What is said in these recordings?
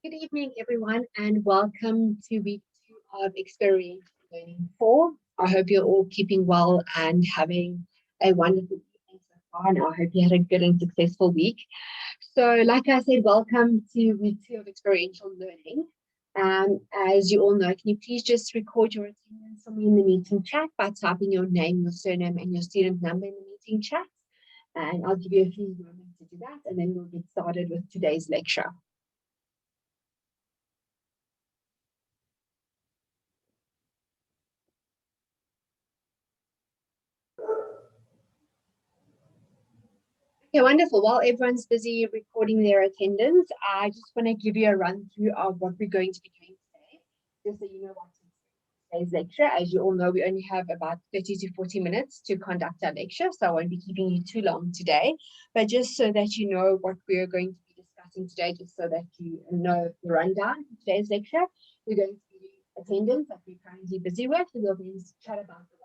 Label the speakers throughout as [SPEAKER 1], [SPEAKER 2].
[SPEAKER 1] Good evening, everyone, and welcome to week 2 of Experiential Learning 4. I hope you're all keeping well and having a wonderful evening so far, and I hope you had a good and successful week. So, like I said, welcome to week 2 of Experiential Learning. As you all know, can you please just record your attendance for me in the meeting chat by typing your name, your surname, and your student number in the meeting chat? And I'll give you a few moments to do that, and then we'll get started with today's lecture. Okay, wonderful. While everyone's busy recording their attendance, I just want to give you a run through of what we're going to be doing today, just so you know what today's lecture. As you all know, we only have about 30 to 40 minutes to conduct our lecture, so I won't be keeping you too long today. But just so that you know what we're going to be discussing today, just so that you know the rundown of today's lecture, we're going to be doing attendance that we're currently busy with. We'll then chat about the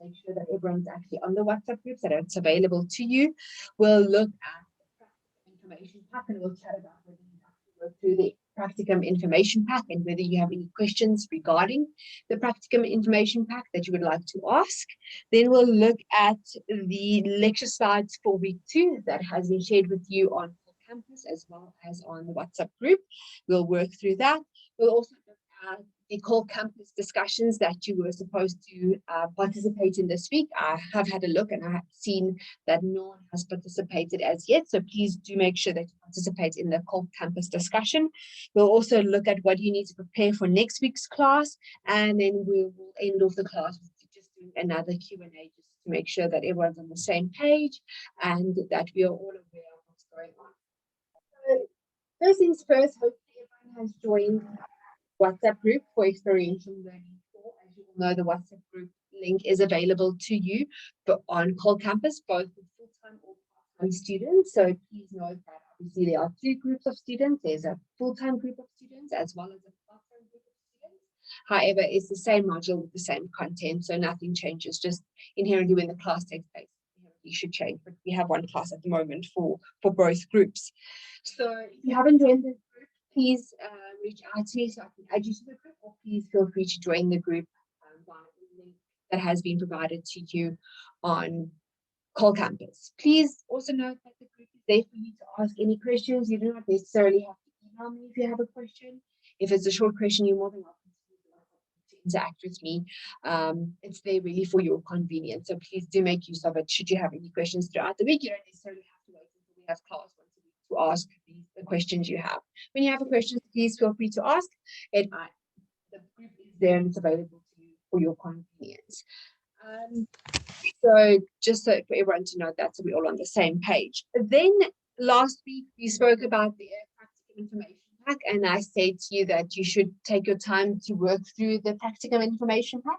[SPEAKER 1] make sure that everyone's actually on the WhatsApp groups, that it's available to you. We'll look at the practicum information pack, and we'll chat about whether you have to work through the practicum information pack and whether you have any questions regarding the practicum information pack that you would like to ask. Then we'll look at the lecture slides for week 2 that has been shared with you on campus as well as on the WhatsApp group. We'll work through that. We'll also look at the core campus discussions that you were supposed to participate in this week. I have had a look and I have seen that no one has participated as yet. So please do make sure that you participate in the core campus discussion. We'll also look at what you need to prepare for next week's class. And then we will end off the class with just doing another Q&A just to make sure that everyone's on the same page and that we are all aware of what's going on. So first things first, hopefully everyone has joined WhatsApp group for Experiential Learning 4. As you all know, the WhatsApp group link is available to you but on Cole Campus, both for full-time or part-time students. So please note that obviously there are 2 groups of students. There's a full-time group of students as well as a part-time group of students. However, it's the same module with the same content, so nothing changes. Just inherently when the class takes place, you should change. But we have one class at the moment for both groups. So if you haven't joined the group, please reach out to me so I can add you to the group, or please feel free to join the group via the link that has been provided to you on Cole Campus. Please also note that the group is there for you to ask any questions. You do not necessarily have to email me if you have a question. If it's a short question, you're more than welcome to interact with me. It's there really for your convenience. So please do make use of it. Should you have any questions throughout the week, you don't necessarily have to wait until we have class once a week to ask the questions you have. When you have a question, please feel free to ask. The group is there and it's available to you for your convenience. So just so for everyone to know that, so we're all on the same page. Then last week we spoke about the practicum information pack, and I said to you that you should take your time to work through the practicum information pack.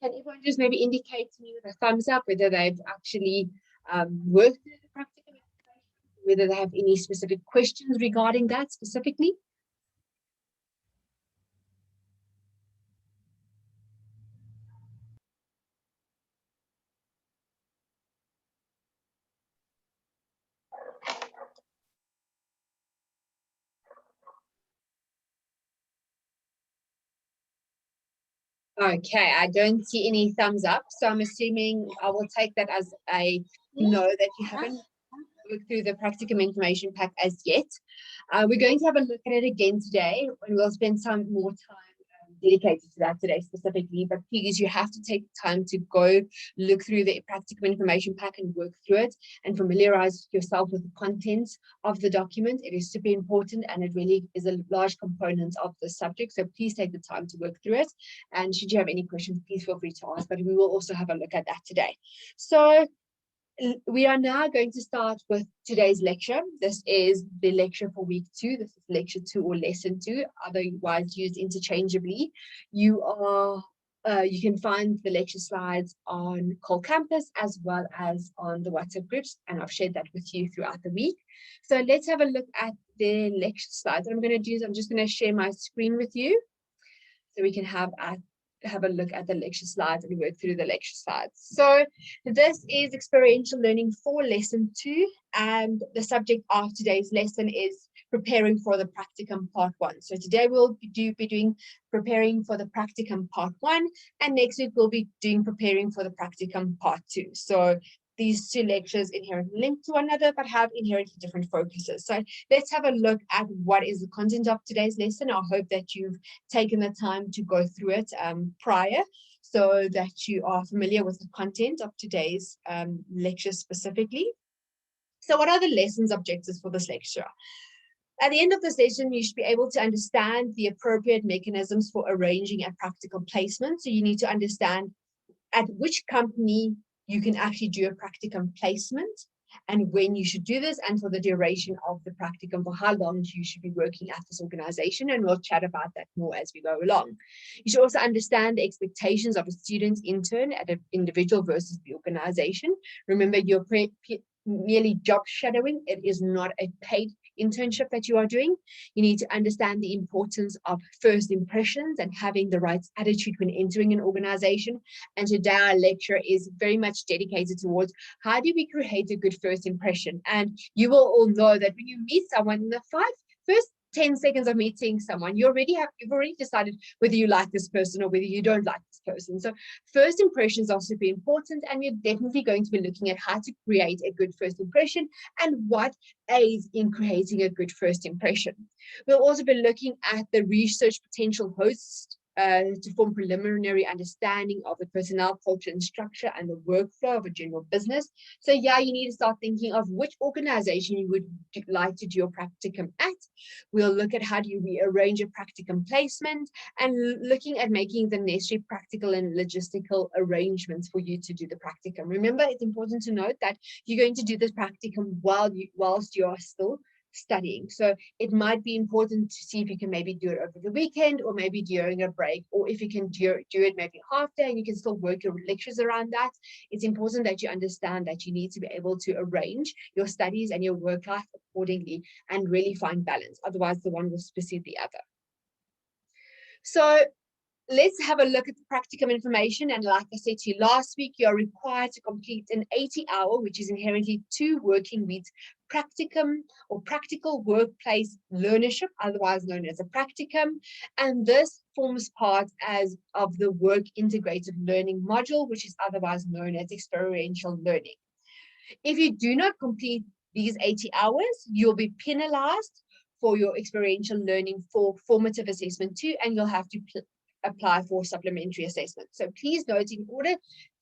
[SPEAKER 1] Can everyone just maybe indicate to me with a thumbs up whether they've actually worked through the practicum information, whether they have any specific questions regarding that specifically? Okay, I don't see any thumbs up, so I'm assuming I will take that as a no that you haven't looked through the practicum information pack as yet. We're going to have a look at it again today, and we'll spend some more time dedicated to that today specifically. But please, you have to take time to go look through the practicum information pack and work through it and familiarize yourself with the contents of the document. It is super important and it really is a large component of the subject. So please take the time to work through it. And should you have any questions, please feel free to ask, but we will also have a look at that today. So we are now going to start with today's lecture. This is the lecture for week 2. This is lecture 2 or lesson 2, otherwise used interchangeably. You can find the lecture slides on Cole Campus as well as on the WhatsApp groups, and I've shared that with you throughout the week. So let's have a look at the lecture slides. What I'm going to do is I'm just going to share my screen with you so we can have a look at the lecture slides and work through the lecture slides. So this is Experiential Learning 4 lesson 2, and the subject of today's lesson is preparing for the practicum part 1. So today we'll be doing preparing for the practicum part 1, and next week we'll be doing preparing for the practicum part 2. So these 2 lectures inherently linked to one another, but have inherently different focuses. So let's have a look at what is the content of today's lesson. I hope that you've taken the time to go through it prior, so that you are familiar with the content of today's lecture specifically. So what are the lessons objectives for this lecture? At the end of the session, you should be able to understand the appropriate mechanisms for arranging a practical placement. So you need to understand at which company you can actually do a practicum placement, and when you should do this, and for the duration of the practicum, for how long you should be working at this organization. And we'll chat about that more as we go along. You should also understand the expectations of a student intern at an individual versus the organization. Remember, you're merely job shadowing. It is not a paid internship that you are doing. You need to understand the importance of first impressions and having the right attitude when entering an organization. And today our lecture is very much dedicated towards how do we create a good first impression. And you will all know that when you meet someone, in the first 10 seconds of meeting someone, you've already decided whether you like this person or whether you don't like this person. So first impressions are super important, and we're definitely going to be looking at how to create a good first impression and what aids in creating a good first impression. We'll also be looking at the research potential hosts to form preliminary understanding of the personnel culture and structure and the workflow of a general business. So yeah, you need to start thinking of which organization you would like to do your practicum at. We'll look at how do you rearrange a practicum placement, and looking at making the necessary practical and logistical arrangements for you to do the practicum. Remember, it's important to note that you're going to do this practicum whilst you are still studying. So it might be important to see if you can maybe do it over the weekend, or maybe during a break, or if you can do it maybe half day and you can still work your lectures around that. It's important that you understand that you need to be able to arrange your studies and your work life accordingly and really find balance. Otherwise, the one will supersede the other. So let's have a look at the practicum information. And like I said to you last week, you're required to complete an 80-hour, which is inherently 2 working weeks, practicum or practical workplace learnership, otherwise known as a practicum. And this forms part of the work integrated learning module, which is otherwise known as experiential learning. If you do not complete these 80 hours, you'll be penalized for your experiential learning for formative assessment 2, and you'll have to apply for supplementary assessment. So please note, in order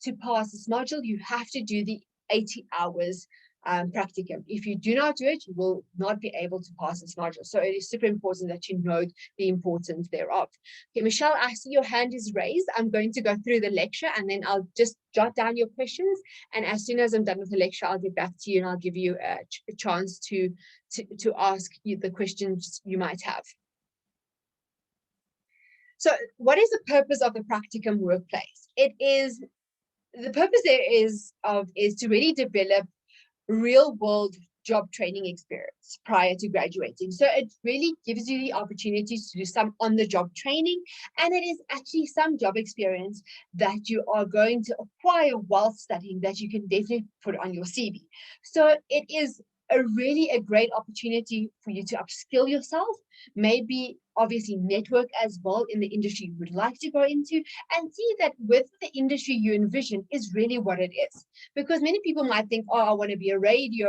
[SPEAKER 1] to pass this module, you have to do the 80 hours practicum. If you do not do it, you will not be able to pass this module. So it is super important that you note the importance thereof. Okay, Michelle, I see your hand is raised. I'm going to go through the lecture, and then I'll just jot down your questions. And as soon as I'm done with the lecture, I'll get back to you and I'll give you a chance to ask you the questions you might have. So what is the purpose of the practicum workplace? The purpose there is to really develop real world job training experience prior to graduating. So it really gives you the opportunities to do some on-the-job training, and it is actually some job experience that you are going to acquire while studying that you can definitely put on your CV. So it is a great opportunity for you to upskill yourself, maybe obviously network as well in the industry you would like to go into, and see that with the industry you envision is really what it is. Because many people might think, oh, I want to be a radio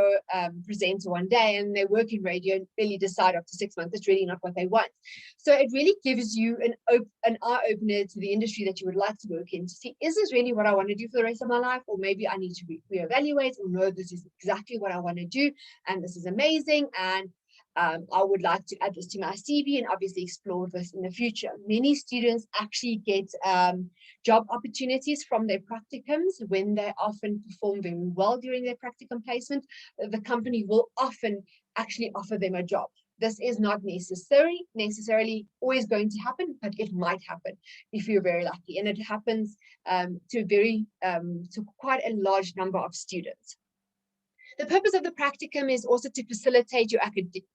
[SPEAKER 1] presenter one day, and they work in radio and really decide after 6 months it's really not what they want. So it really gives you an eye-opener to the industry that you would like to work in, to see, is this really what I want to do for the rest of my life? Or maybe I need to reevaluate, or no, this is exactly what I want to do, and this is amazing, and I would like to add this to my CV and obviously explore this in the future. Many students actually get job opportunities from their practicums when they often perform very well during their practicum placement. The company will often actually offer them a job. This is not necessarily always going to happen, but it might happen if you're very lucky. And it happens to quite a large number of students. The purpose of the practicum is also to facilitate your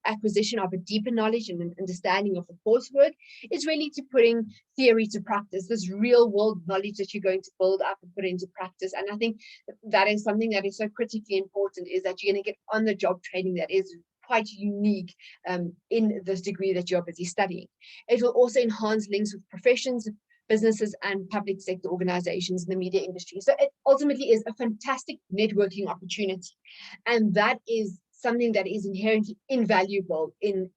[SPEAKER 1] acquisition of a deeper knowledge and an understanding of the coursework. It's really to putting theory to practice, this real world knowledge that you're going to build up and put into practice. And I think that is something that is so critically important, is that you're going to get on the job training that is quite unique in this degree that you're busy studying. It will also enhance links with professions, businesses, and public sector organizations in the media industry. So it ultimately is a fantastic networking opportunity. And that is something that is inherently invaluable in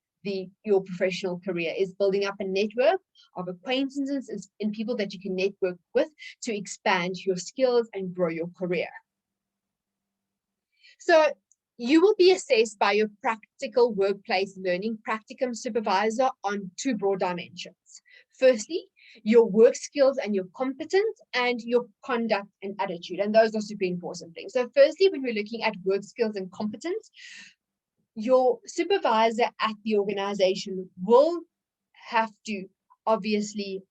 [SPEAKER 1] your professional career, is building up a network of acquaintances and people that you can network with to expand your skills and grow your career. So you will be assessed by your practical workplace learning practicum supervisor on two broad dimensions. Firstly, your work skills and your competence, and your conduct and attitude. And those are super important things. So firstly, when we're looking at work skills and competence, your supervisor at the organization will have to obviously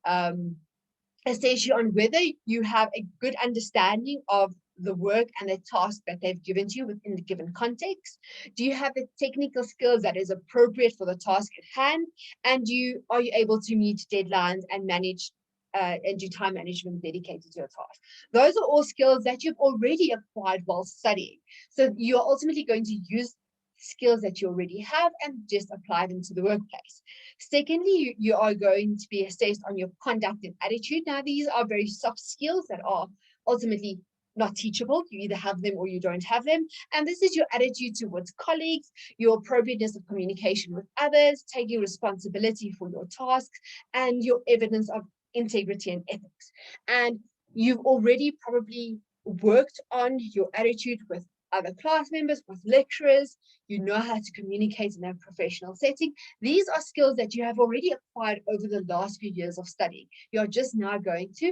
[SPEAKER 1] assess you on whether you have a good understanding of the work and the task that they've given to you within the given context. Do you have the technical skills that is appropriate for the task at hand? And are you able to meet deadlines and manage and do time management dedicated to your task? Those are all skills that you've already acquired while studying. So you're ultimately going to use skills that you already have and just apply them to the workplace. Secondly, you are going to be assessed on your conduct and attitude. Now, these are very soft skills that are ultimately not teachable. You either have them or you don't have them. And this is your attitude towards colleagues, your appropriateness of communication with others, taking responsibility for your tasks, and your evidence of integrity and ethics. And you've already probably worked on your attitude with other class members, with lecturers. You know how to communicate in a professional setting. These are skills that you have already acquired over the last few years of studying. You're just now going to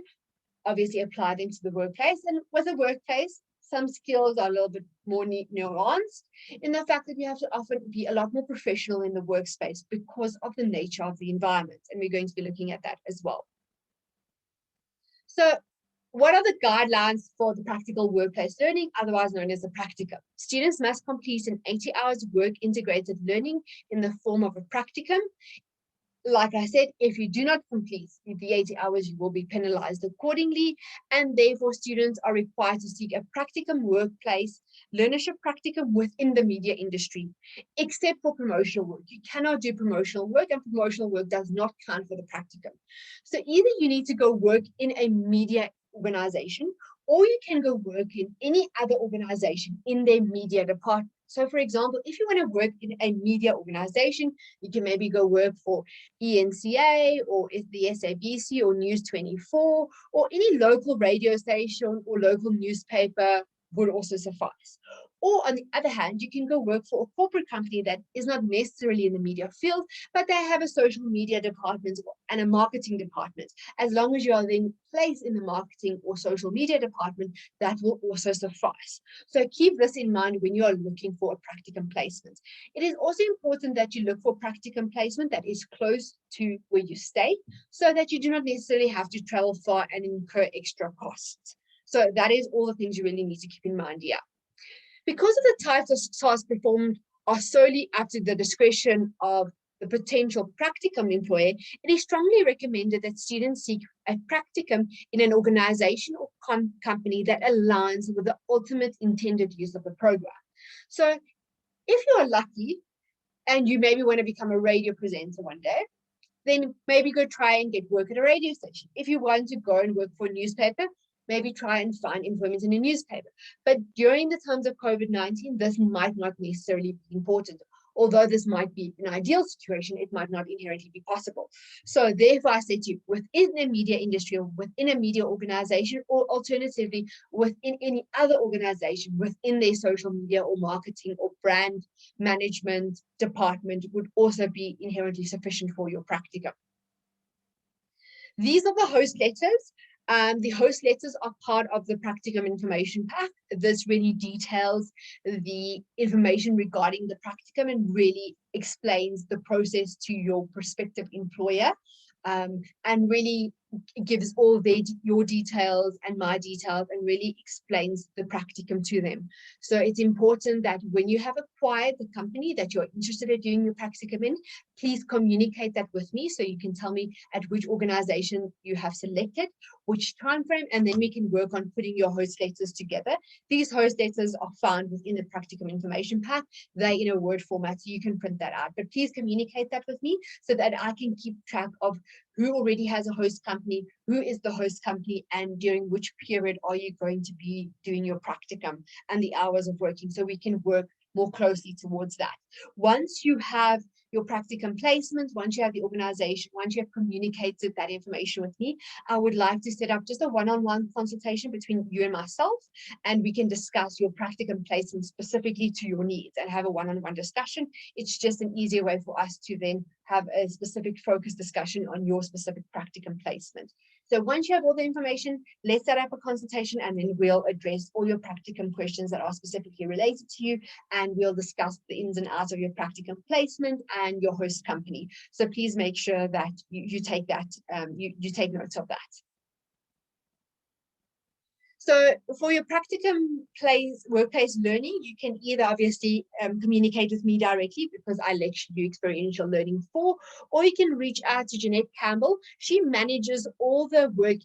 [SPEAKER 1] obviously apply them to the workplace. And with a workplace, some skills are a little bit more nuanced in the fact that you have to often be a lot more professional in the workspace because of the nature of the environment. And we're going to be looking at that as well. So what are the guidelines for the practical workplace learning, otherwise known as the practicum? Students must complete an 80 hours work integrated learning in the form of a practicum. Like I said, if you do not complete the 80 hours, you will be penalized accordingly. And therefore, students are required to seek a practicum workplace learnership practicum within the media industry, except for promotional work. You cannot do promotional work, and promotional work does not count for the practicum. So either you need to go work in a media organization, or you can go work in any other organization in their media department. So for example, if you want to work in a media organization, you can maybe go work for ENCA or the SABC or News 24 or any local radio station or local newspaper would also suffice. Or on the other hand, you can go work for a corporate company that is not necessarily in the media field, but they have a social media department and a marketing department. As long as you are then placed in the marketing or social media department, that will also suffice. So keep this in mind when you are looking for a practicum placement. It is also important that you look for practicum placement that is close to where you stay, so that you do not necessarily have to travel far and incur extra costs. So that is all the things you really need to keep in mind here. Because of the types of tasks performed are solely up to the discretion of the potential practicum employer, it is strongly recommended that students seek a practicum in an organization or company that aligns with the ultimate intended use of the program. So if you are lucky and you maybe want to become a radio presenter one day, then maybe go try and get work at a radio station. If you want to go and work for a newspaper, maybe try and find employment in a newspaper. But during the times of COVID-19, this might not necessarily be important. Although this might be an ideal situation, it might not inherently be possible. So therefore, I said to you, within a media industry or within a media organization, or alternatively, within any other organization, within their social media or marketing or brand management department would also be inherently sufficient for your practicum. These are the host letters. The host letters are part of the practicum information pack. This really details the information regarding the practicum and really explains the process to your prospective employer, and really gives all your details and my details and really explains the practicum to them. So it's important that when you have acquired the company that you're interested in doing your practicum in, please communicate that with me so you can tell me at which organization you have selected, which time frame, and then we can work on putting your host letters together. These host letters are found within the practicum information pack. They're in a Word format, so you can print that out. But please communicate that with me so that I can keep track of who already has a host company, who is the host company, and during which period are you going to be doing your practicum and the hours of working, so we can work more closely towards that. Once you have your practicum placement, once you have the organization, once you have communicated that information with me, I would like to set up just a one-on-one consultation between you and myself, and we can discuss your practicum placement specifically to your needs and have a one-on-one discussion. It's just an easier way for us to then have a specific focus discussion on your specific practicum placement. So once you have all the information, let's set up a consultation, and then we'll address all your practicum questions that are specifically related to you, and we'll discuss the ins and outs of your practicum placement and your host company. So please make sure that you take that, you take notes of that. So for your practicum workplace learning, you can either obviously communicate with me directly, because I lecture you experiential learning 4, or you can reach out to Jeanette Campbell. She manages all the work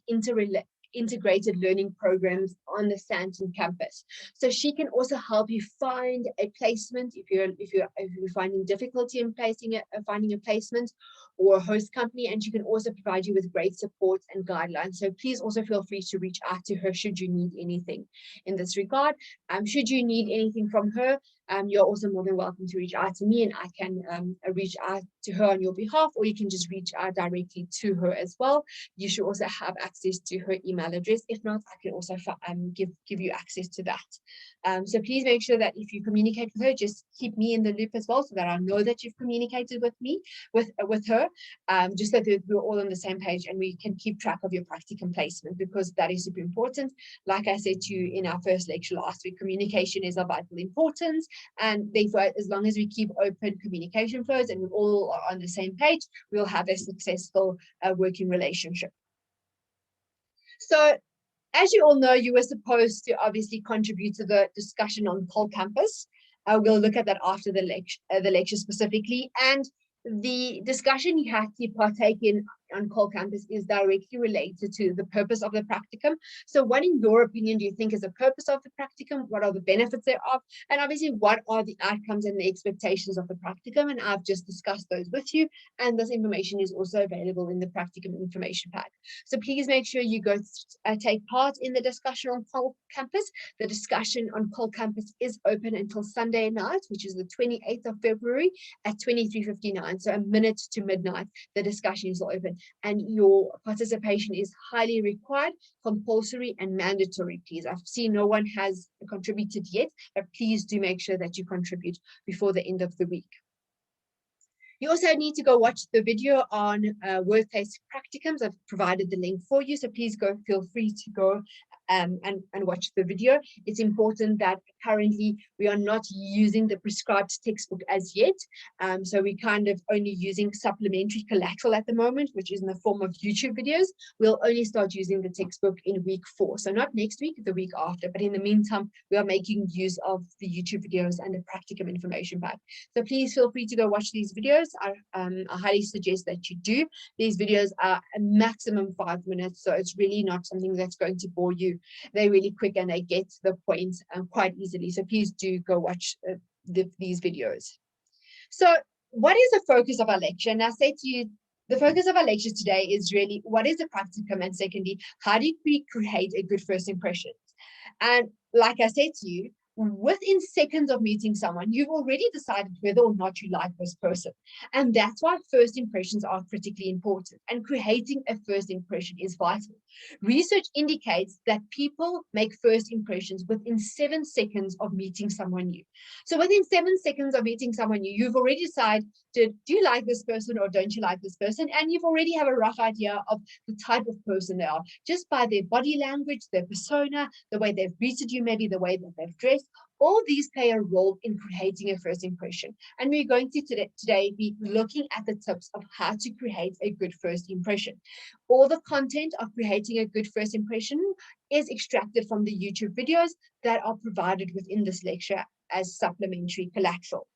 [SPEAKER 1] integrated learning programs on the Sandton campus. So she can also help you find a placement if you're finding difficulty in finding a placement or a host company, and she can also provide you with great support and guidelines. So please also feel free to reach out to her should you need anything in this regard. Should you need anything from her, you're also more than welcome to reach out to me, and I can reach out to her on your behalf, or you can just reach out directly to her as well. You should also have access to her email address. If not, I can also give you access to that. So please make sure that if you communicate with her, just keep me in the loop as well, so that I know that you've communicated with me, with her, just so that we're all on the same page and we can keep track of your practicum placement, because that is super important. Like I said to you in our first lecture last week, communication is of vital importance, and therefore, as long as we keep open communication flows and we all are on the same page, we'll have a successful working relationship. So as you all know, you were supposed to obviously contribute to the discussion on Cole Campus. We'll look at that after the lecture specifically. And the discussion you have to partake in on Cole Campus is directly related to the purpose of the practicum. So what, in your opinion, do you think is the purpose of the practicum? What are the benefits thereof? And obviously, what are the outcomes and the expectations of the practicum? And I've just discussed those with you. And this information is also available in the practicum information pack. So please make sure you go take part in the discussion on Cole Campus. The discussion on Cole Campus is open until Sunday night, which is the 28th of February at 23:59. So a minute to midnight, the discussion is open. And your participation is highly required, compulsory, and mandatory, please. I've seen no one has contributed yet, but please do make sure that you contribute before the end of the week. You also need to go watch the video on workplace practicums. I've provided the link for you, so please feel free to go and watch the video. It's important that currently we are not using the prescribed textbook as yet. So we're kind of only using supplementary collateral at the moment, which is in the form of YouTube videos. We'll only start using the textbook in week 4. So not next week, the week after. But in the meantime, we are making use of the YouTube videos and the practicum information pack. So please feel free to go watch these videos. I highly suggest that you do. These videos are a maximum 5 minutes, so it's really not something that's going to bore you. They're really quick and they get to the point quite easily. So please do go watch these videos. So what is the focus of our lecture? And I say to you, the focus of our lecture today is really what is the practicum, and secondly, how do we create a good first impression? And like I said to you, within seconds of meeting someone, you've already decided whether or not you like this person. And that's why first impressions are critically important. And creating a first impression is vital. Research indicates that people make first impressions within 7 seconds of meeting someone new. So within 7 seconds of meeting someone new, you've already decided, do you like this person or don't you like this person? And you've already have a rough idea of the type of person they are, just by their body language, their persona, the way they've greeted you, maybe the way that they've dressed. All these play a role in creating a first impression. And we're going to today be looking at the tips of how to create a good first impression. All the content of creating a good first impression is extracted from the YouTube videos that are provided within this lecture as supplementary collateral.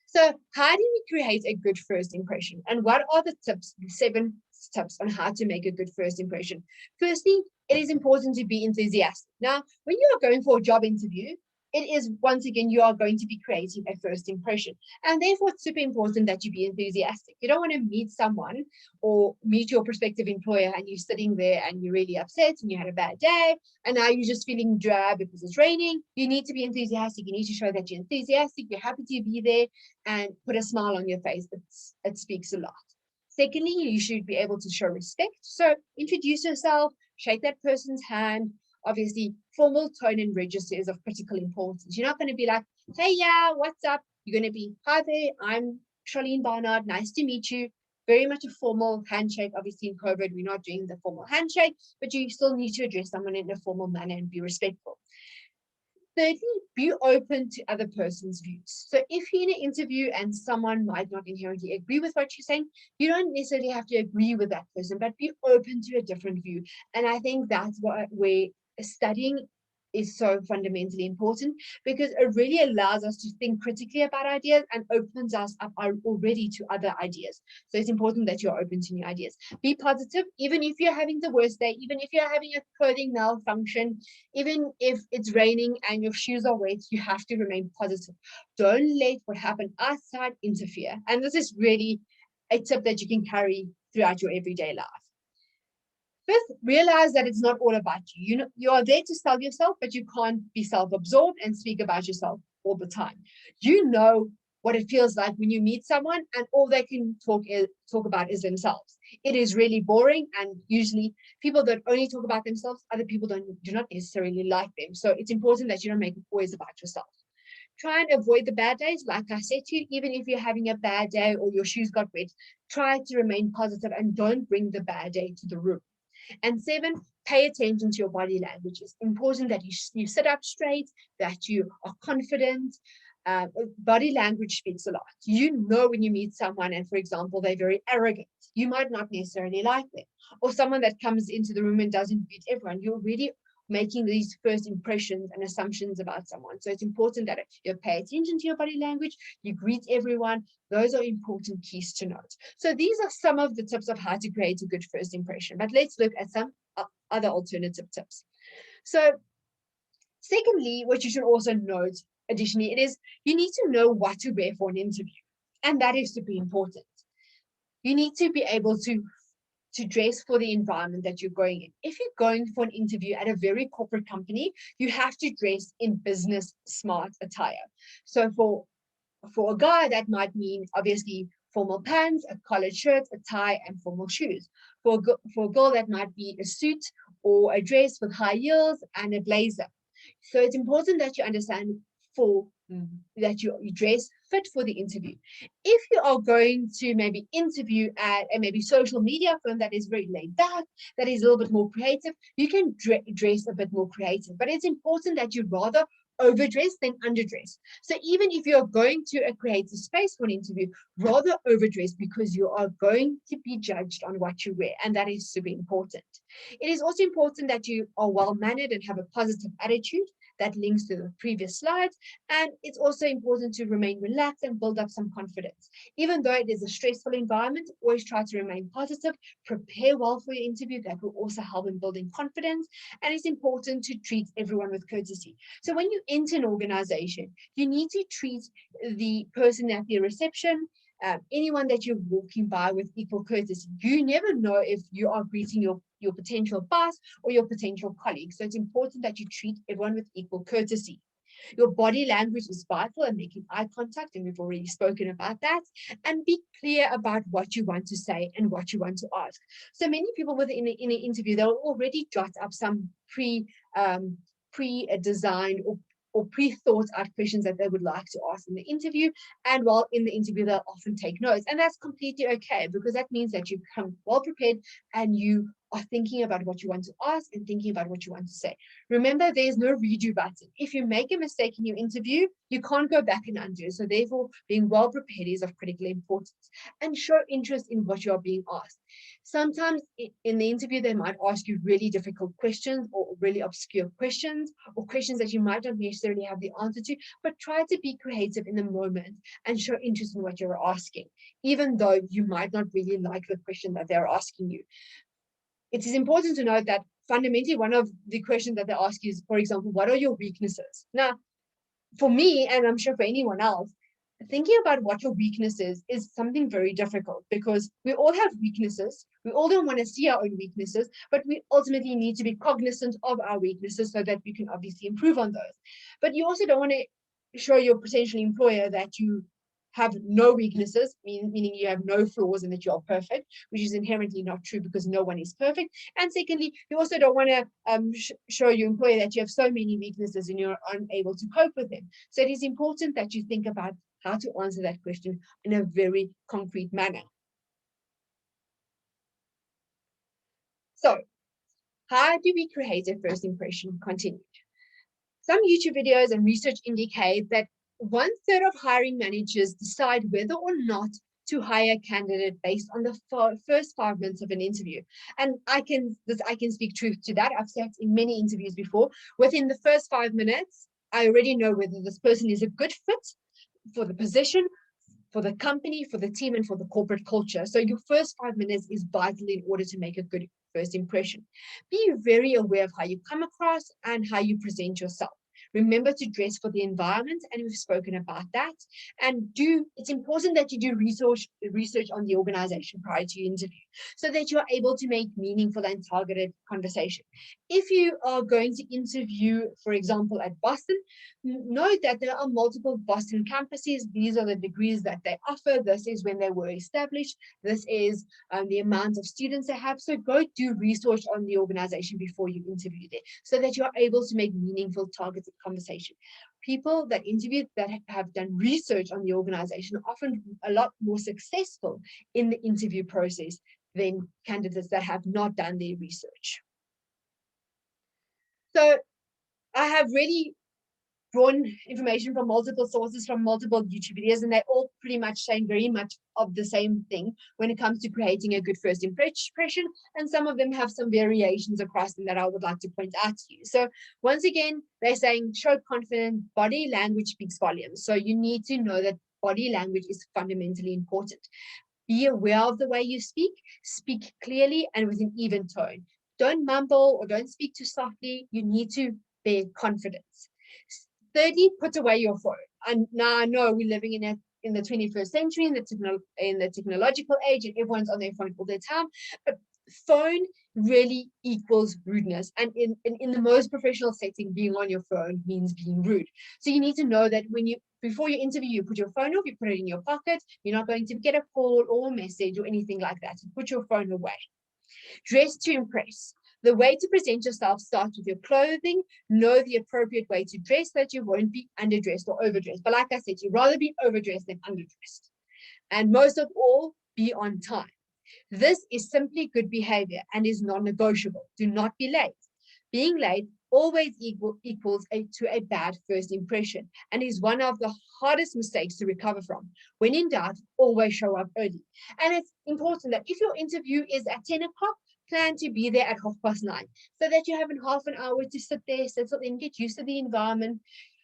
[SPEAKER 1] So how do we create a good first impression? And what are the tips, 7 tips on how to make a good first impression? Firstly, it is important to be enthusiastic. Now, when you are going for a job interview, it is, once again, you are going to be creating a first impression. And therefore, it's super important that you be enthusiastic. You don't want to meet someone or meet your prospective employer and you're sitting there and you're really upset and you had a bad day and now you're just feeling drab because it's raining. You need to be enthusiastic. You need to show that you're enthusiastic, you're happy to be there, and put a smile on your face. It speaks a lot. Secondly, you should be able to show respect. So introduce yourself, shake that person's hand. Obviously, formal tone and register is of critical importance. You're not going to be like, hey, yeah, what's up? You're going to be, hi there, I'm Charlene Barnard. Nice to meet you. Very much a formal handshake. Obviously, in COVID, we're not doing the formal handshake, but you still need to address someone in a formal manner and be respectful. Thirdly, be open to other person's views. So if you're in an interview and someone might not inherently agree with what you're saying, you don't necessarily have to agree with that person, but be open to a different view. And I think that's where studying is so fundamentally important, because it really allows us to think critically about ideas and opens us up already to other ideas. So it's important that you're open to new ideas. Be positive, even if you're having the worst day, even if you're having a clothing malfunction, even if it's raining and your shoes are wet, you have to remain positive. Don't let what happened outside interfere. And this is really a tip that you can carry throughout your everyday life. Fifth, realize that it's not all about you. You know, you are there to sell yourself, but you can't be self-absorbed and speak about yourself all the time. You know what it feels like when you meet someone and all they can talk about is themselves. It is really boring, and usually people that only talk about themselves, other people do not necessarily like them. So it's important that you don't make it always about yourself. Try and avoid the bad days. Like I said to you, even if you're having a bad day or your shoes got wet, try to remain positive and don't bring the bad day to the room. And 7, pay attention to your body language. It's important that you sit up straight, that you are confident. Body language speaks a lot. You know when you meet someone and, for example, they're very arrogant, you might not necessarily like them. Or someone that comes into the room and doesn't greet everyone, you're really making these first impressions and assumptions about someone. So it's important that you pay attention to your body language, you greet everyone. Those are important keys to note. So these are some of the tips of how to create a good first impression. But let's look at some other alternative tips. So secondly, what you should also note additionally, it is you need to know what to wear for an interview. And that is super important. You need to be able to dress for the environment that you're going in. If you're going for an interview at a very corporate company, you have to dress in business smart attire. So for a guy, that might mean obviously formal pants, a collared shirt, a tie, and formal shoes. For a girl, that might be a suit or a dress with high heels and a blazer. So it's important that you understand that you dress fit for the interview. If you are going to maybe interview at a maybe social media firm that is very laid back, that is a little bit more creative, you can dress a bit more creative. But it's important that you rather overdress than underdress. So even if you're going to a creative space for an interview, rather overdress, because you are going to be judged on what you wear, and that is super important. It is also important that you are well-mannered and have a positive attitude. That links to the previous slides. And it's also important to remain relaxed and build up some confidence. Even though it is a stressful environment, always try to remain positive, prepare well for your interview. That will also help in building confidence. And it's important to treat everyone with courtesy. So when you enter an organization, you need to treat the person at the reception, anyone that you're walking by, with equal courtesy. You never know if you are greeting your potential boss or your potential colleague. So it's important that you treat everyone with equal courtesy. Your body language is vital, and making eye contact, and we've already spoken about that. And be clear about what you want to say and what you want to ask. So many people in an interview, they'll already jot up some pre-designed or pre-thought out questions that they would like to ask in the interview. And while in the interview, they'll often take notes. And that's completely okay, because that means that you come well prepared and you are thinking about what you want to ask and thinking about what you want to say. Remember, there's no redo button. If you make a mistake in your interview, you can't go back and undo. So therefore, being well prepared is of critical importance. And show interest in what you are being asked. Sometimes in the interview, they might ask you really difficult questions or really obscure questions or questions that you might not necessarily have the answer to, but try to be creative in the moment and show interest in what you're asking, even though you might not really like the question that they're asking you. It is important to note that fundamentally one of the questions that they ask you is, for example, what are your weaknesses? Now, for me, and I'm sure for anyone else, thinking about what your weakness is something very difficult because we all have weaknesses. We all don't want to see our own weaknesses, but we ultimately need to be cognizant of our weaknesses so that we can obviously improve on those. But you also don't want to show your potential employer that you have no weaknesses, meaning you have no flaws and that you are perfect, which is inherently not true because no one is perfect. And secondly, you also don't want to show your employer that you have so many weaknesses and you're unable to cope with them. So it is important that you think about how to answer that question in a very concrete manner. So, how do we create a first impression? Continued. Some YouTube videos and research indicate that 1/3 of hiring managers decide whether or not to hire a candidate based on the first 5 minutes of an interview. And I can speak truth to that. I've sat in many interviews before. Within the first 5 minutes, I already know whether this person is a good fit for the position, for the company, for the team, and for the corporate culture. So your first 5 minutes is vital in order to make a good first impression. Be very aware of how you come across and how you present yourself. Remember to dress for the environment, and we've spoken about that. And it's important that you do research on the organization prior to your interview so that you're able to make meaningful and targeted conversation. If you are going to interview, for example, at Boston, note that there are multiple Boston campuses. These are the degrees that they offer. This is when they were established. This is the amount of students they have. So go do research on the organization before you interview there so that you're able to make meaningful targeted conversation. People that interview that have done research on the organization are often a lot more successful in the interview process than candidates that have not done their research. So I have really drawn information from multiple sources, from multiple YouTube videos, and they all pretty much saying very much of the same thing when it comes to creating a good first impression. And some of them have some variations across them that I would like to point out to you. So once again, they're saying show confident, body language speaks volumes. So you need to know that body language is fundamentally important. Be aware of the way you speak clearly and with an even tone. Don't mumble or don't speak too softly. You need to bear confidence. Thirdly, put away your phone. And now I know we're living in the 21st century, in the technological age, and everyone's on their phone all the time. But phone really equals rudeness. And in the most professional setting, being on your phone means being rude. So you need to know that before your interview, you put your phone off, you put it in your pocket. You're not going to get a call or a message or anything like that. So put your phone away. Dress to impress. The way to present yourself starts with your clothing. Know the appropriate way to dress so that you won't be underdressed or overdressed. But like I said, you'd rather be overdressed than underdressed. And most of all, be on time. This is simply good behavior and is non-negotiable. Do not be late. Being late always equals to a bad first impression and is one of the hardest mistakes to recover from. When in doubt, always show up early. And it's important that if your interview is at 10 o'clock, plan to be there at 9:30 so that you have half an hour to sit there, settle in, get used to the environment.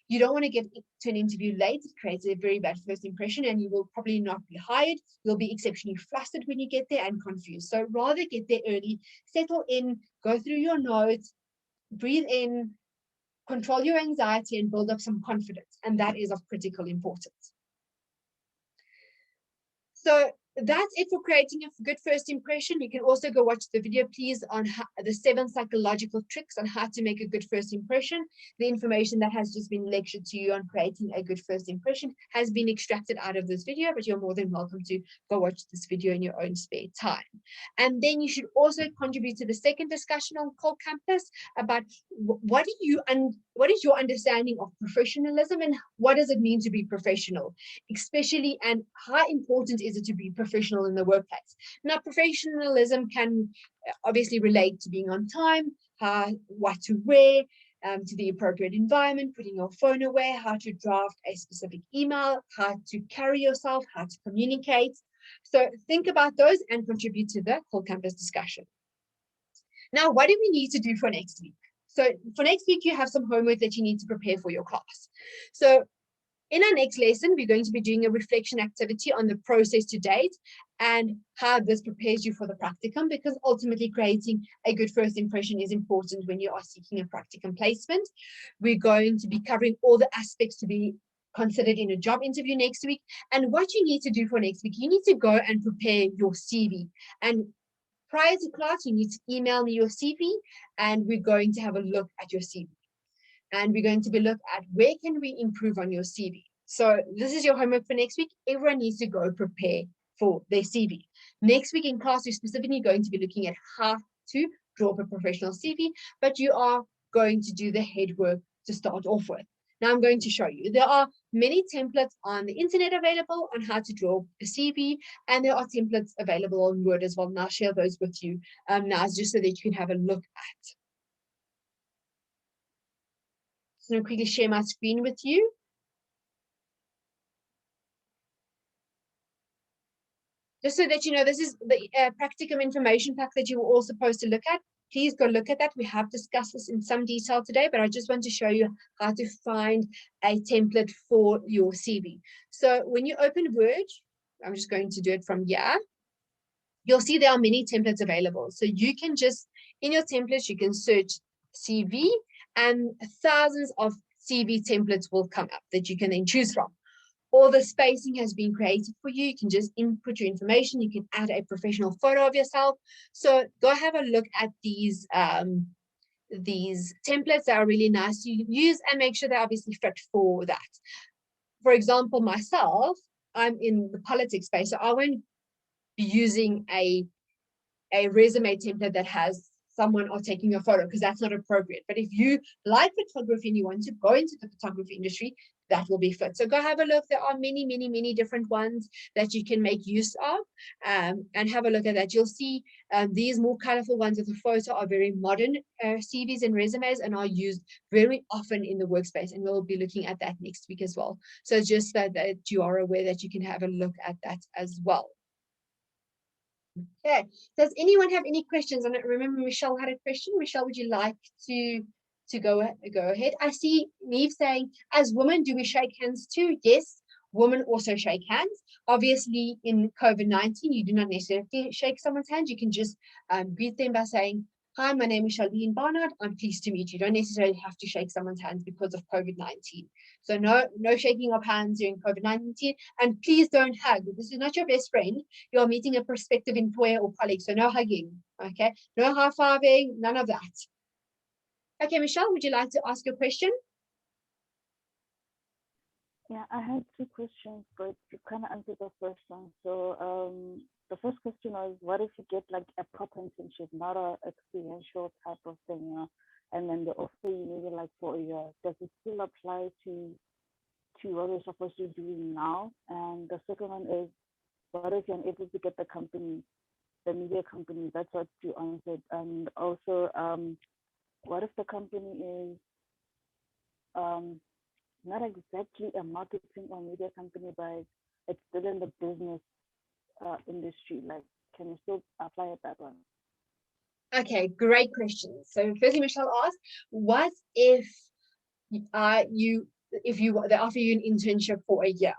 [SPEAKER 1] You don't want to get to an interview late. It creates a very bad first impression and you will probably not be hired. You'll be exceptionally flustered when you get there and confused. So rather get there early, settle in, go through your notes, breathe in, control your anxiety and build up some confidence. And that is of critical importance. So that's it for creating a good first impression. You can also go watch the video, please, on the 7 psychological tricks on how to make a good first impression. The information that has just been lectured to you on creating a good first impression has been extracted out of this video, but you're more than welcome to go watch this video in your own spare time. And then you should also contribute to the second discussion on Cole Campus about what is your understanding of professionalism and what does it mean to be professional, especially, and how important is it to be professional in the workplace. Now, professionalism can obviously relate to being on time, what to wear, to the appropriate environment, putting your phone away, how to draft a specific email, how to carry yourself, how to communicate. So think about those and contribute to the whole campus discussion. Now, what do we need to do for next week? So for next week, you have some homework that you need to prepare for your class. So in our next lesson, we're going to be doing a reflection activity on the process to date and how this prepares you for the practicum, because ultimately creating a good first impression is important when you are seeking a practicum placement. We're going to be covering all the aspects to be considered in a job interview next week. And what you need to do for next week, you need to go and prepare your CV. And prior to class, you need to email me your CV, and we're going to have a look at your CV. And we're going to be look at where can we improve on your CV. So this is your homework for next week. Everyone needs to go prepare for their CV. Next week in class, we're specifically going to be looking at how to draw up a professional CV, but you are going to do the head work to start off with. Now I'm going to show you. There are many templates on the internet available on how to draw a CV, and there are templates available on Word as well. And I'll share those with you now, just so that you can have a look at. So I'm going to quickly share my screen with you. Just so that you know, this is the practicum information pack that you were all supposed to look at. Please go look at that. We have discussed this in some detail today, but I just want to show you how to find a template for your CV. So when you open Word, I'm just going to do it from here. You'll see there are many templates available. So you can just, in your templates, you can search CV, and thousands of CV templates will come up that you can then choose from. All the spacing has been created for you. You can just input your information. You can add a professional photo of yourself. So go have a look at these templates that are really nice to use, and make sure they obviously fit for that. For example, myself, I'm in the politics space, so I won't be using a resume template that has someone or taking your photo, because that's not appropriate. But if you like photography and you want to go into the photography industry, that will be fit. So go have a look. There are many, many, many different ones that you can make use of, and have a look at that. You'll see these more colorful ones with the photo are very modern CVs and resumes, and are used very often in the workspace. And we'll be looking at that next week as well. So just that you are aware that you can have a look at that as well. Okay, does anyone have any questions? And remember, Michelle had a question. Michelle, would you like to go ahead? I see Neve saying, as women, do we shake hands too? Yes, women also shake hands. Obviously, in COVID-19, you do not necessarily shake someone's hand. You can just greet them by saying, hi, my name is Charlene Barnard. I'm pleased to meet you. You don't necessarily have to shake someone's hands because of COVID-19. So no shaking of hands during COVID-19. And please don't hug. This is not your best friend. You're meeting a prospective employer or colleague. So no hugging. Okay. No high-fiving. None of that. Okay, Michelle, would you like to ask your question?
[SPEAKER 2] Yeah, I had two questions, but you kind of answered the first one. So the first question was, what if you get like a proper internship, not a experiential type of thing, and then they offer you maybe like for a year? Does it still apply to what you're supposed to do now? And the second one is, what if you're unable to get the media company? That's what you answered. And also, what if the company is not exactly a marketing or media company, but it's still in the business industry? Like, can you still apply it that one?
[SPEAKER 1] Okay, great question. So firstly, Michelle asked, what if they offer you an internship for a year?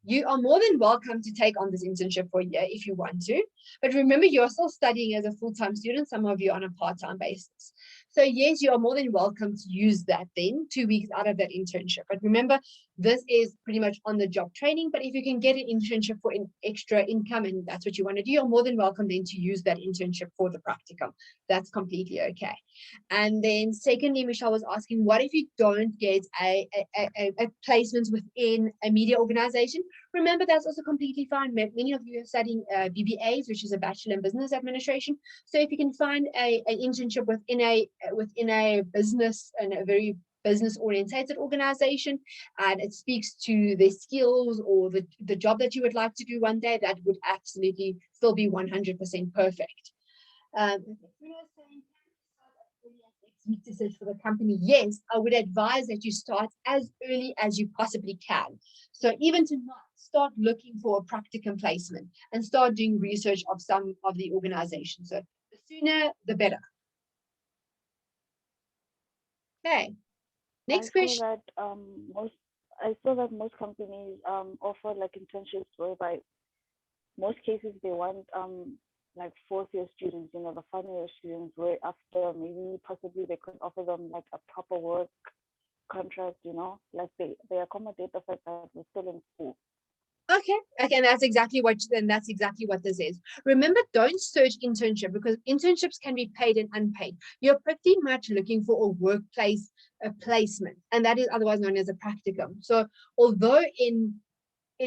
[SPEAKER 1] You are more than welcome to take on this internship for a year if you want to. But remember, you're still studying as a full-time student, some of you on a part-time basis. So yes, you are more than welcome to use that then, 2 weeks out of that internship. But remember, this is pretty much on-the-job training. But if you can get an internship for extra income and that's what you want to do, you're more than welcome then to use that internship for the practicum. That's completely okay. And then secondly, Michelle was asking, what if you don't get a placement within a media organization? Remember, that's also completely fine. Many of you are studying BBAs, which is a Bachelor in Business Administration. So if you can find an internship within a business and a very business orientated organization, and it speaks to their skills or the job that you would like to do one day, that would absolutely still be 100% perfect. Week to search for the company. Yes, I would advise that you start as early as you possibly can. So even tonight, start looking for a practicum placement and start doing research of some of the organizations. So the sooner, the better. Okay. Next question.
[SPEAKER 2] I saw that most companies offer like internships whereby most cases they want like fourth year students, you know, the final year students, where after maybe possibly they could offer them like a proper work contract, you know, like they accommodate the fact that we're still in school.
[SPEAKER 1] Okay, and that's exactly what this is. Remember, don't search internship, because internships can be paid and unpaid. You're pretty much looking for a workplace, a placement, and that is otherwise known as a practicum. So although in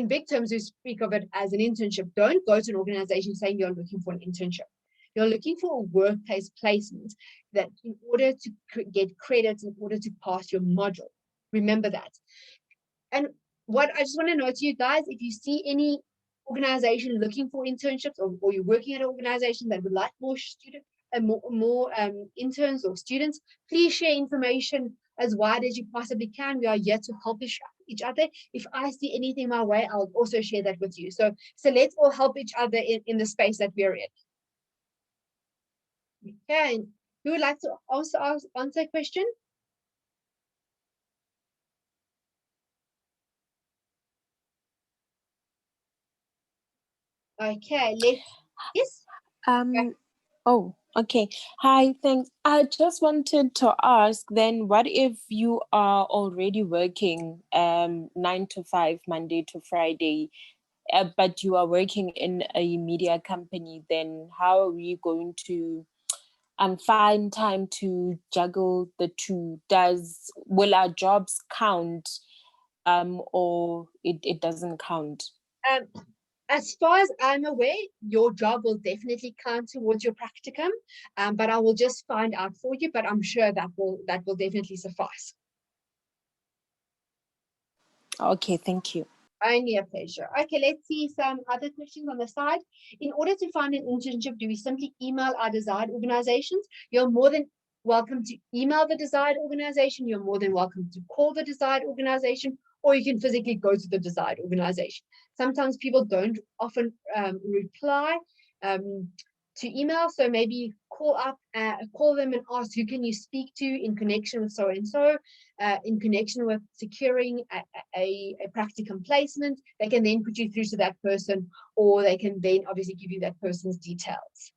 [SPEAKER 1] big terms we speak of it as an internship, don't go to an organization saying you're looking for an internship. You're looking for a workplace placement, that in order to get credits, in order to pass your module. Remember that. And what I just want to note to you guys, if you see any organization looking for internships, or you're working at an organization that would like more students and more interns or students, please share information as wide as you possibly can. We are here to help each other. If I see anything my way, I'll also share that with you. So let's all help each other in the space that we're in. Okay, who would like to also answer a question? Okay, yes.
[SPEAKER 3] Oh, okay. Hi, thanks. I just wanted to ask then, what if you are already working 9 to 5, Monday to Friday, but you are working in a media company, then how are we going to find time to juggle the two? Will our jobs count or it doesn't count?
[SPEAKER 1] As far as I'm aware, your job will definitely count towards your practicum, but I will just find out for you, but I'm sure that will definitely suffice.
[SPEAKER 3] Okay, thank you.
[SPEAKER 1] Only a pleasure. Okay, let's see some other questions on the side. In order to find an internship, do we simply email our desired organizations? You're more than welcome to email the desired organization. You're more than welcome to call the desired organization, or you can physically go to the desired organization. Sometimes people don't often reply to email, so maybe call them and ask, who can you speak to in connection with so and so, in connection with securing a practicum placement. They can then put you through to that person, or they can then obviously give you that person's details.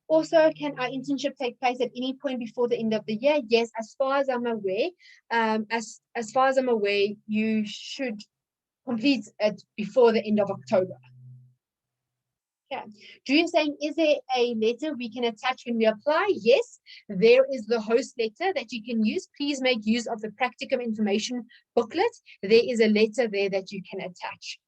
[SPEAKER 1] Also, can our internship take place at any point before the end of the year? Yes, as far as I'm aware, as far as I'm aware, you should complete it before the end of October. Okay. Drew saying, is there a letter we can attach when we apply? Yes, there is the host letter that you can use. Please make use of the practicum information booklet. There is a letter there that you can attach,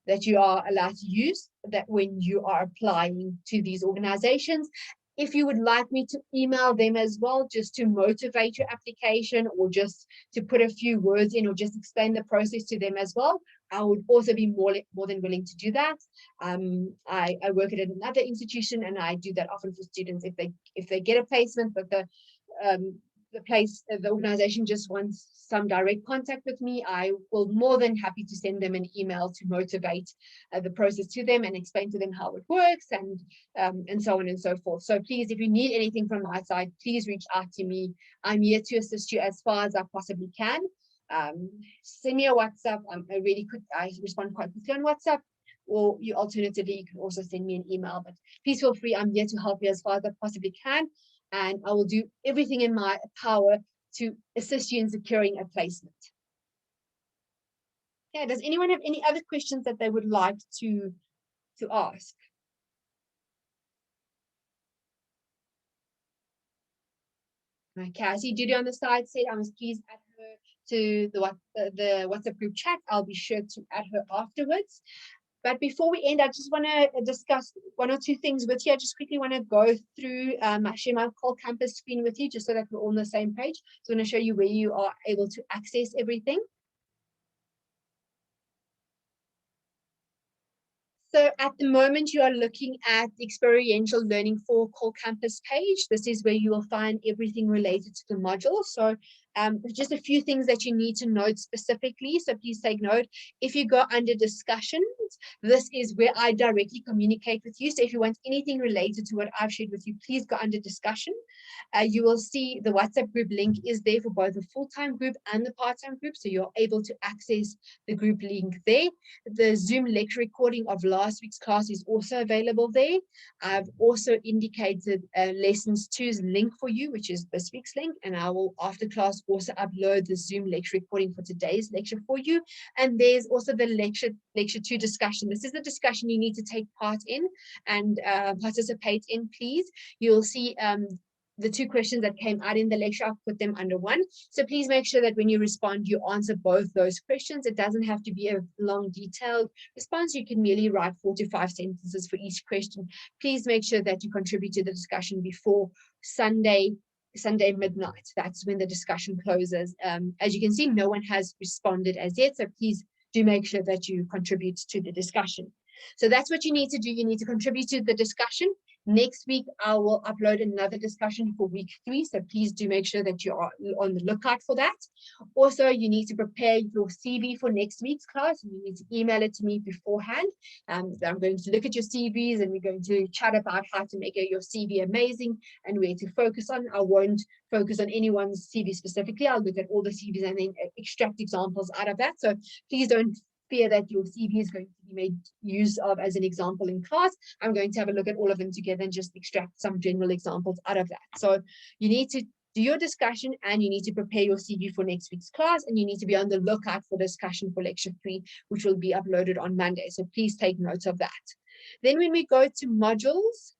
[SPEAKER 1] that you are allowed to use that when you are applying to these organizations. If you would like me to email them as well, just to motivate your application, or just to put a few words in, or just explain the process to them as well, I would also be more than willing to do that. I work at another institution, and I do that often for students. If they get a placement, but the organization just wants some direct contact with me, I will more than happy to send them an email to motivate the process to them and explain to them how it works, and so on and so forth. So please, if you need anything from my side, please reach out to me. I'm here to assist you as far as I possibly can. Send me a WhatsApp. I respond quite quickly on WhatsApp, or alternatively, you can also send me an email, but please feel free. I'm here to help you as far as I possibly can, and I will do everything in my power to assist you in securing a placement. Okay, does anyone have any other questions that they would like to ask? Okay, I see Judy on the side said I must please add her to the WhatsApp group chat. I'll be sure to add her afterwards. But before we end, I just want to discuss one or two things with you. I just quickly want to go through share my whole campus screen with you, just so that we're all on the same page. So I'm going to show you where you are able to access everything. So at the moment, you are looking at the experiential learning for core campus page. This is where you will find everything related to the module. So just a few things that you need to note specifically. So please take note. If you go under discussions, this is where I directly communicate with you. So if you want anything related to what I've shared with you, please go under discussion. You will see the WhatsApp group link is there for both the full-time group and the part-time group. So you're able to access the group link there. The Zoom lecture recording of last week's class is also available there. I've also indicated lessons 2's link for you, which is this week's link. And I will, after class, also upload the Zoom lecture recording for today's lecture for you. And there's also the lecture 2 discussion. This is the discussion you need to take part in and participate in, please. You'll see the 2 questions that came out in the lecture. I'll put them under one. So please make sure that when you respond, you answer both those questions. It doesn't have to be a long, detailed response. You can merely write 4 to 5 sentences for each question. Please make sure that you contribute to the discussion before Sunday midnight. That's when the discussion closes. As you can see, no one has responded as yet. So please do make sure that you contribute to the discussion. So that's what you need to do. You need to contribute to the discussion. Next week, I will upload another discussion for week 3. So please do make sure that you are on the lookout for that. Also, you need to prepare your CV for next week's class. And you need to email it to me beforehand. I'm going to look at your CVs and we're going to chat about how to make your CV amazing and where to focus on. I won't focus on anyone's CV specifically. I'll look at all the CVs and then extract examples out of that. So please don't fear that your CV is going to be made use of as an example in class. I'm going to have a look at all of them together and just extract some general examples out of that. So you need to do your discussion and you need to prepare your CV for next week's class, and you need to be on the lookout for discussion for lecture 3, which will be uploaded on Monday. So please take note of that. Then when we go to modules,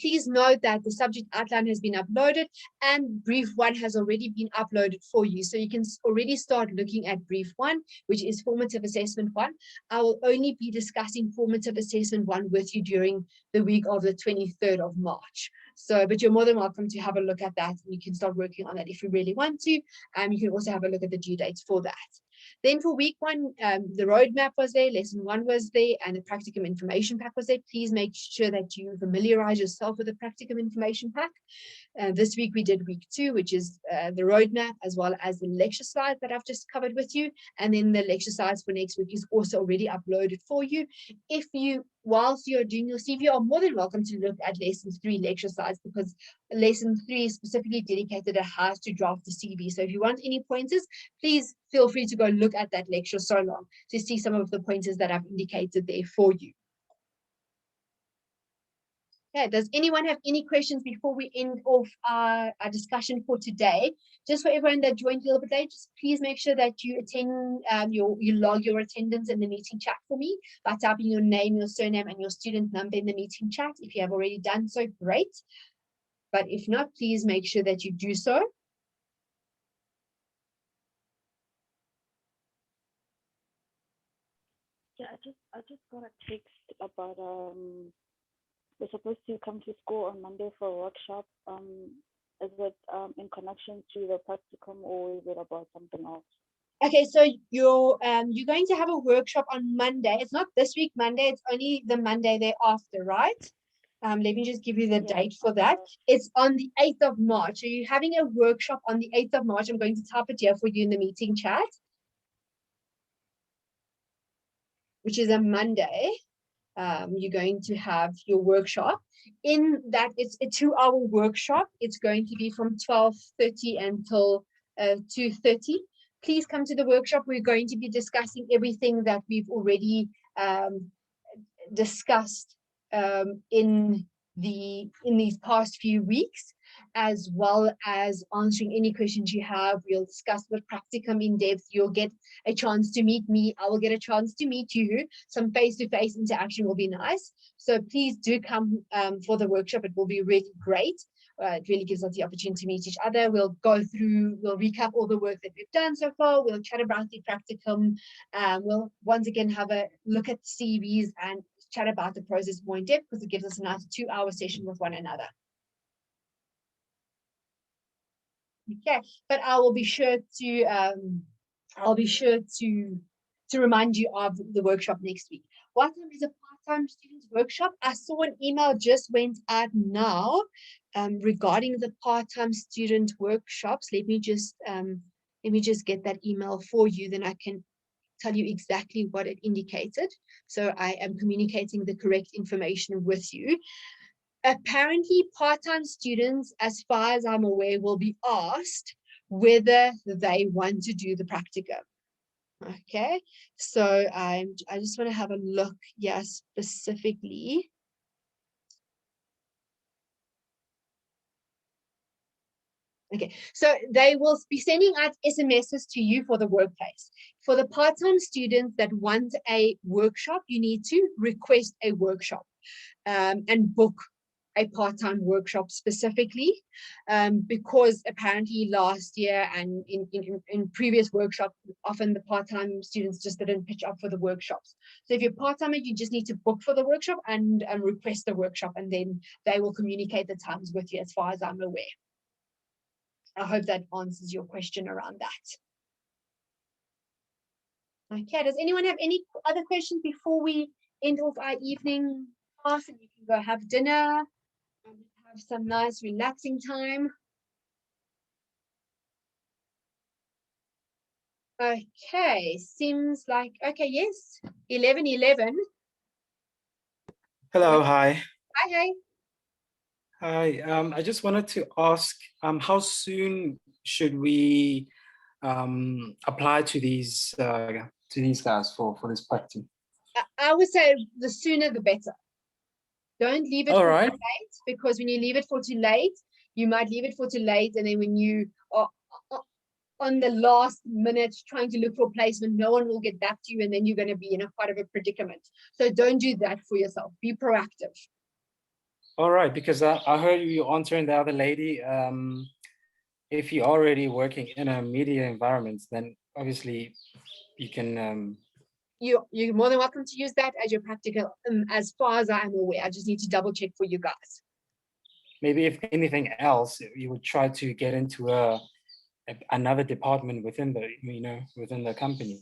[SPEAKER 1] please note that the subject outline has been uploaded and brief 1 has already been uploaded for you. So you can already start looking at brief 1, which is formative assessment 1. I will only be discussing formative assessment 1 with you during the week of the 23rd of March. So, but you're more than welcome to have a look at that. And you can start working on that if you really want to. You can also have a look at the due dates for that. Then for week 1, the roadmap was there, lesson 1 was there, and the practicum information pack was there. Please make sure that you familiarize yourself with the practicum information pack. This week we did week 2, which is the roadmap, as well as the lecture slides that I've just covered with you. And then the lecture slides for next week is also already uploaded for you. If you, whilst you're doing your CV, you are more than welcome to look at lesson 3 lecture slides, because lesson 3 is specifically dedicated to how to draft the CV. So if you want any pointers, please feel free to go look at that lecture so long to see some of the pointers that I've indicated there for you. Okay, does anyone have any questions before we end off our discussion for today? Just for everyone that joined a little bit late, just please make sure that you attend, you log your attendance in the meeting chat for me by typing your name, your surname, and your student number in the meeting chat. If you have already done so, great. But if not, please make sure that you do so.
[SPEAKER 2] Yeah, I just got a text about we're supposed to come to school on Monday for a workshop. Is it in connection to the practicum, or is it about something else?
[SPEAKER 1] Okay, so you're going to have a workshop on Monday. It's not this week Monday, it's only the Monday thereafter, right? Let me just give you the date for that. It's on the 8th of March. So you're having a workshop on the 8th of March. I'm going to type it here for you in the meeting chat, which is a Monday. You're going to have your workshop. In that, it's a 2-hour workshop. It's going to be from 12:30 until 2:30. Please come to the workshop. We're going to be discussing everything that we've already discussed in these past few weeks, as well as answering any questions you have. We'll discuss the practicum in depth. You'll get a chance to meet me. I will get a chance to meet you. Some face-to-face interaction will be nice. So please do come for the workshop. It will be really great. it really gives us the opportunity to meet each other. We'll recap all the work that we've done so far. We'll chat about the practicum. We'll once again have a look at CVs and chat about the process more in depth, because it gives us a nice 2-hour session with one another. Okay, but I will be sure to remind you of the workshop next week. What time is a part-time students workshop? I saw an email just went out now regarding the part-time student workshops. Let me just get that email for you, then I can tell you exactly what it indicated. So I am communicating the correct information with you. Apparently, part-time students, as far as I'm aware, will be asked whether they want to do the practicum. Okay, so I just want to have a look here specifically. Okay, so they will be sending out SMSs to you for the workplace. For the part-time students that want a workshop, you need to request a workshop and book a part-time workshop specifically, because apparently last year and in previous workshops, often the part-time students just didn't pitch up for the workshops. So if you're part-timer, you just need to book for the workshop and request the workshop, and then they will communicate the times with you, as far as I'm aware. I hope that answers your question around that. Okay, does anyone have any other questions before we end off our evening class and you can go have dinner and have some nice relaxing time? Okay, seems like, okay, yes, 11:11.
[SPEAKER 4] Hello, hi.
[SPEAKER 1] Hi.
[SPEAKER 4] Hi, I just wanted to ask, how soon should we apply to these guys for this practice?
[SPEAKER 1] I would say the sooner the better. Don't leave it
[SPEAKER 4] All
[SPEAKER 1] for
[SPEAKER 4] right.
[SPEAKER 1] too late, because when you leave it for too late, you might leave it for too late, and then when you are on the last minute trying to look for a placement, no one will get back to you, and then you're going to be in quite of a predicament. So don't do that for yourself. Be proactive.
[SPEAKER 4] All right, because I heard you answering the other lady. If you're already working in a media environment, then obviously you can.
[SPEAKER 1] You're more than welcome to use that as your practical. As far as I'm aware, I just need to double check for you guys.
[SPEAKER 4] Maybe if anything else, you would try to get into another department within the company.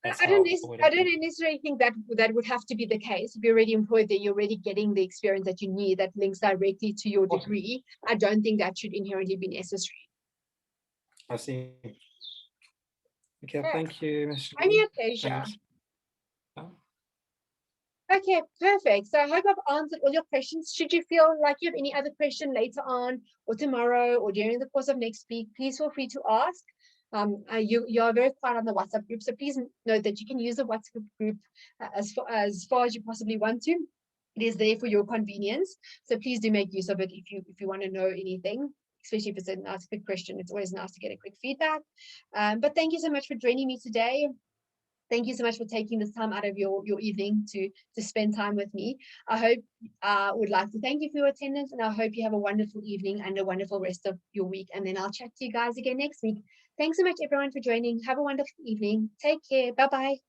[SPEAKER 1] I don't necessarily think that would have to be the case. If you're already employed there, you're already getting the experience that you need that links directly to your degree. I don't think that should inherently be necessary.
[SPEAKER 4] I see. Okay, thank you, Ms.
[SPEAKER 1] Only a pleasure.
[SPEAKER 4] Thanks.
[SPEAKER 1] Okay, perfect. So I hope I've answered all your questions. Should you feel like you have any other question later on or tomorrow or during the course of next week, please feel free to ask. You are very quiet on the WhatsApp group, so please note that you can use the WhatsApp group as far as you possibly want to. It is there for your convenience, so please do make use of it if you want to know anything, especially if it's a nice quick question. It's always nice to get a quick feedback. But thank you so much for joining me today. Thank you so much for taking this time out of your evening to spend time with me. I would like to thank you for your attendance, and I hope you have a wonderful evening and a wonderful rest of your week. And then I'll chat to you guys again next week. Thanks so much, everyone, for joining. Have a wonderful evening. Take care. Bye-bye.